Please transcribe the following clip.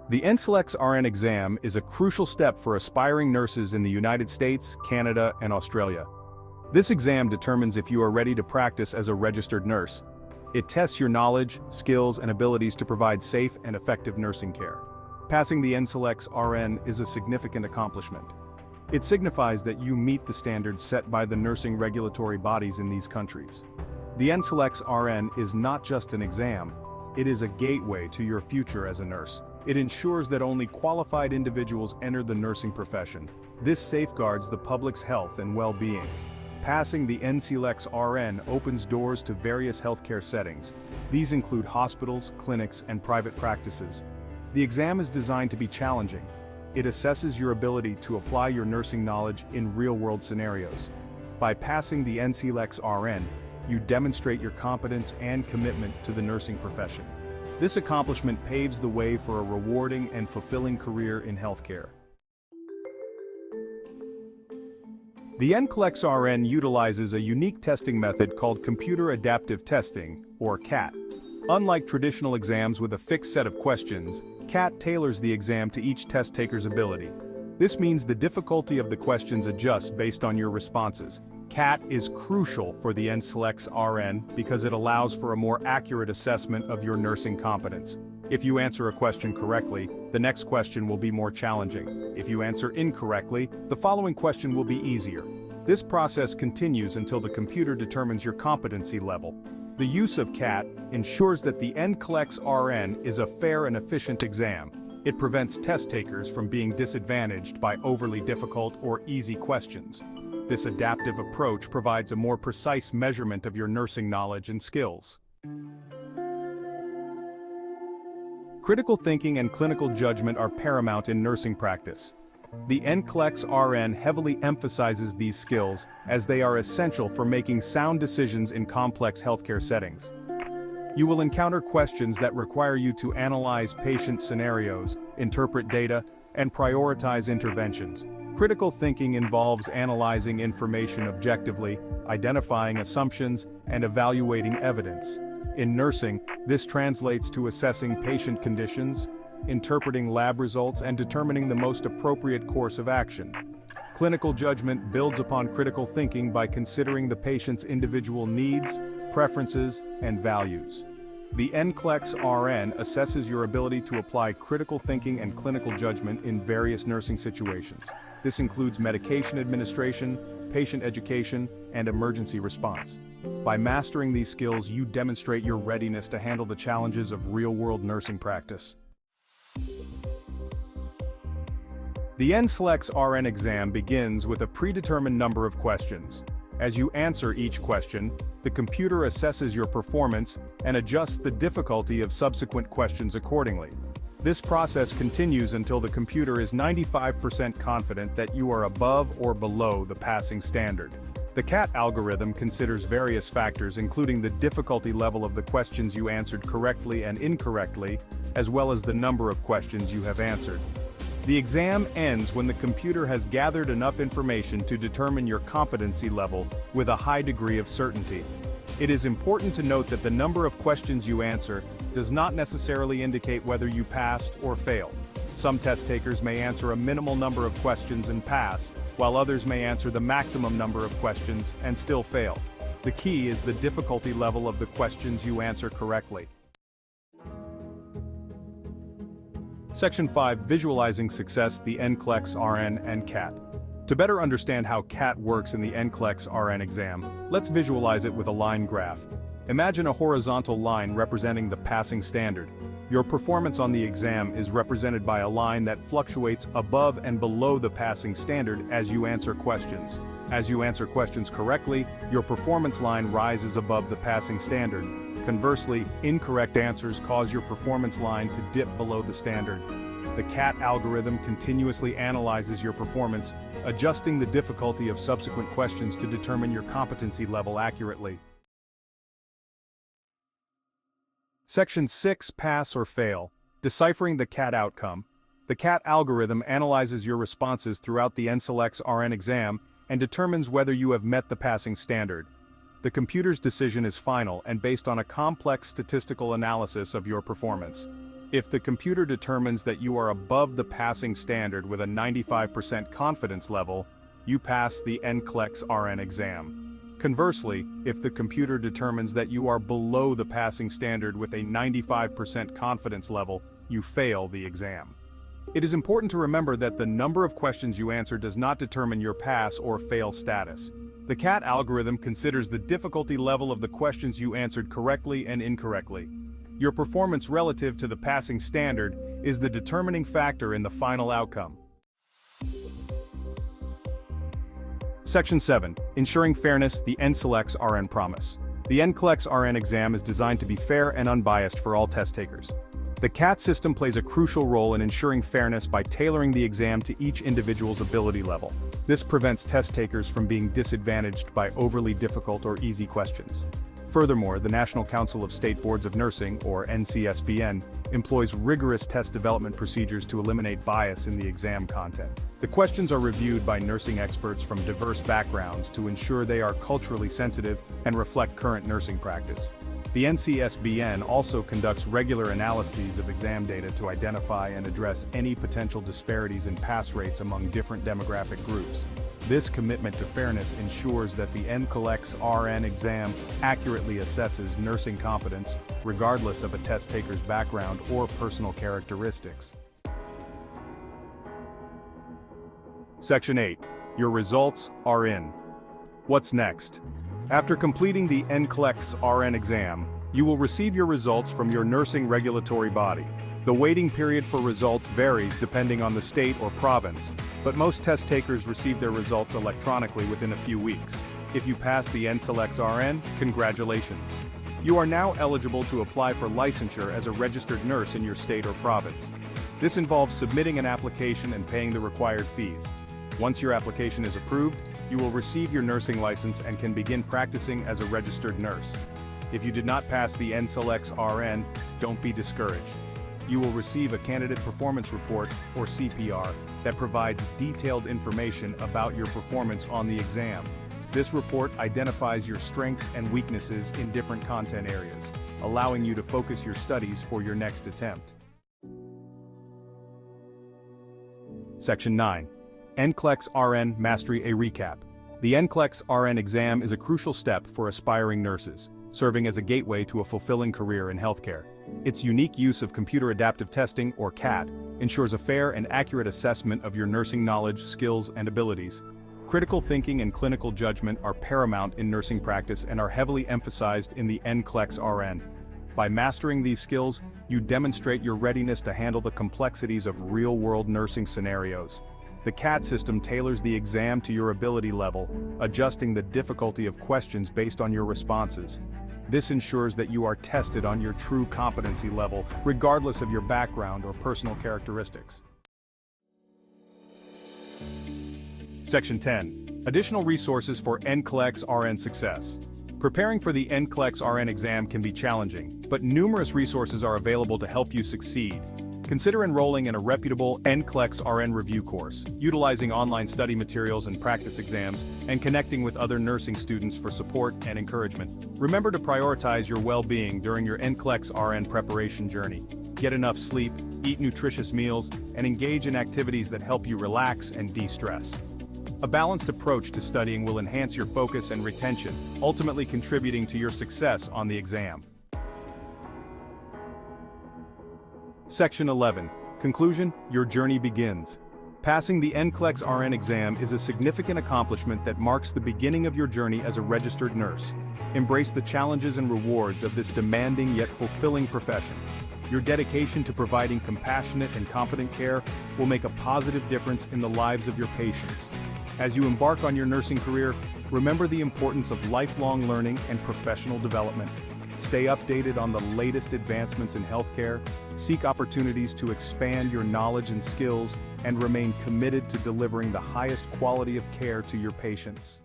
The NCLEX-RN exam is a crucial step for aspiring nurses in the United States, Canada, and Australia. This exam determines if you are ready to practice as a registered nurse. It tests your knowledge, skills, and abilities to provide safe and effective nursing care. Passing the NCLEX-RN is a significant accomplishment. It signifies that you meet the standards set by the nursing regulatory bodies in these countries. The NCLEX-RN is not just an exam, it is a gateway to your future as a nurse. It ensures that only qualified individuals enter the nursing profession. This safeguards the public's health and well-being. Passing the NCLEX-RN opens doors to various healthcare settings. These include hospitals, clinics, and private practices. The exam is designed to be challenging. It assesses your ability to apply your nursing knowledge in real-world scenarios. By passing the NCLEX-RN, you demonstrate your competence and commitment to the nursing profession. This accomplishment paves the way for a rewarding and fulfilling career in healthcare. The NCLEX-RN utilizes a unique testing method called Computer Adaptive Testing, or CAT. Unlike traditional exams with a fixed set of questions, CAT tailors the exam to each test taker's ability. This means the difficulty of the questions adjusts based on your responses. CAT is crucial for the NCLEX-RN because it allows for a more accurate assessment of your nursing competence. If you answer a question correctly, the next question will be more challenging. If you answer incorrectly, the following question will be easier. This process continues until the computer determines your competency level. The use of CAT ensures that the NCLEX-RN is a fair and efficient exam. It prevents test takers from being disadvantaged by overly difficult or easy questions. This adaptive approach provides a more precise measurement of your nursing knowledge and skills. Critical thinking and clinical judgment are paramount in nursing practice. The NCLEX-RN heavily emphasizes these skills as they are essential for making sound decisions in complex healthcare settings. You will encounter questions that require you to analyze patient scenarios, interpret data, and prioritize interventions. Critical thinking involves analyzing information objectively, identifying assumptions, and evaluating evidence. In nursing, this translates to assessing patient conditions, interpreting lab results, and determining the most appropriate course of action. Clinical judgment builds upon critical thinking by considering the patient's individual needs, preferences, and values. The NCLEX-RN assesses your ability to apply critical thinking and clinical judgment in various nursing situations. This includes medication administration, patient education, and emergency response. By mastering these skills, you demonstrate your readiness to handle the challenges of real-world nursing practice. The NCLEX-RN exam begins with a predetermined number of questions. As you answer each question, the computer assesses your performance and adjusts the difficulty of subsequent questions accordingly. This process continues until the computer is 95% confident that you are above or below the passing standard. The CAT algorithm considers various factors including the difficulty level of the questions you answered correctly and incorrectly, as well as the number of questions you have answered. The exam ends when the computer has gathered enough information to determine your competency level with a high degree of certainty. It is important to note that the number of questions you answer does not necessarily indicate whether you passed or failed. Some test takers may answer a minimal number of questions and pass, while others may answer the maximum number of questions and still fail. The key is the difficulty level of the questions you answer correctly. Section 5. Visualizing Success, the NCLEX-RN and CAT. To better understand how CAT works in the NCLEX-RN exam, let's visualize it with a line graph. Imagine a horizontal line representing the passing standard. Your performance on the exam is represented by a line that fluctuates above and below the passing standard as you answer questions. As you answer questions correctly, your performance line rises above the passing standard. Conversely, incorrect answers cause your performance line to dip below the standard. The CAT algorithm continuously analyzes your performance, adjusting the difficulty of subsequent questions to determine your competency level accurately. Section 6. Pass or Fail. Deciphering the CAT outcome. The CAT algorithm analyzes your responses throughout the NCLEX-RN exam and determines whether you have met the passing standard. The computer's decision is final and based on a complex statistical analysis of your performance. If the computer determines that you are above the passing standard with a 95% confidence level, you pass the NCLEX-RN exam. Conversely, if the computer determines that you are below the passing standard with a 95% confidence level, you fail the exam. It is important to remember that the number of questions you answer does not determine your pass or fail status. The CAT algorithm considers the difficulty level of the questions you answered correctly and incorrectly. Your performance relative to the passing standard is the determining factor in the final outcome. Section 7. Ensuring Fairness, the NCLEX-RN Promise. The NCLEX-RN exam is designed to be fair and unbiased for all test takers. The CAT system plays a crucial role in ensuring fairness by tailoring the exam to each individual's ability level. This prevents test takers from being disadvantaged by overly difficult or easy questions. Furthermore, the National Council of State Boards of Nursing, or NCSBN, employs rigorous test development procedures to eliminate bias in the exam content. The questions are reviewed by nursing experts from diverse backgrounds to ensure they are culturally sensitive and reflect current nursing practice. The NCSBN also conducts regular analyses of exam data to identify and address any potential disparities in pass rates among different demographic groups. This commitment to fairness ensures that the NCLEX-RN exam accurately assesses nursing competence, regardless of a test taker's background or personal characteristics. Section 8. Your results are in. What's next? After completing the NCLEX-RN exam, you will receive your results from your nursing regulatory body. The waiting period for results varies depending on the state or province, but most test takers receive their results electronically within a few weeks. If you pass the NCLEX-RN, congratulations. You are now eligible to apply for licensure as a registered nurse in your state or province. This involves submitting an application and paying the required fees. Once your application is approved, you will receive your nursing license and can begin practicing as a registered nurse. If you did not pass the NCLEX-RN, don't be discouraged. You will receive a Candidate Performance Report, or CPR, that provides detailed information about your performance on the exam. This report identifies your strengths and weaknesses in different content areas, allowing you to focus your studies for your next attempt. Section 9. NCLEX-RN Mastery A Recap. The NCLEX-RN exam is a crucial step for aspiring nurses, serving as a gateway to a fulfilling career in healthcare. Its unique use of computer adaptive testing, or CAT, ensures a fair and accurate assessment of your nursing knowledge, skills, and abilities. Critical thinking and clinical judgment are paramount in nursing practice and are heavily emphasized in the NCLEX-RN. By mastering these skills, you demonstrate your readiness to handle the complexities of real-world nursing scenarios. The CAT system tailors the exam to your ability level, adjusting the difficulty of questions based on your responses. This ensures that you are tested on your true competency level, regardless of your background or personal characteristics. Section 10. Additional resources for NCLEX-RN success. Preparing for the NCLEX-RN exam can be challenging, but numerous resources are available to help you succeed. Consider enrolling in a reputable NCLEX-RN review course, utilizing online study materials and practice exams, and connecting with other nursing students for support and encouragement. Remember to prioritize your well-being during your NCLEX-RN preparation journey. Get enough sleep, eat nutritious meals, and engage in activities that help you relax and de-stress. A balanced approach to studying will enhance your focus and retention, ultimately contributing to your success on the exam. Section 11. Conclusion, your journey begins. Passing the NCLEX-RN exam is a significant accomplishment that marks the beginning of your journey as a registered nurse. Embrace the challenges and rewards of this demanding yet fulfilling profession. Your dedication to providing compassionate and competent care will make a positive difference in the lives of your patients. As you embark on your nursing career, remember the importance of lifelong learning and professional development. Stay updated on the latest advancements in healthcare, seek opportunities to expand your knowledge and skills, and remain committed to delivering the highest quality of care to your patients.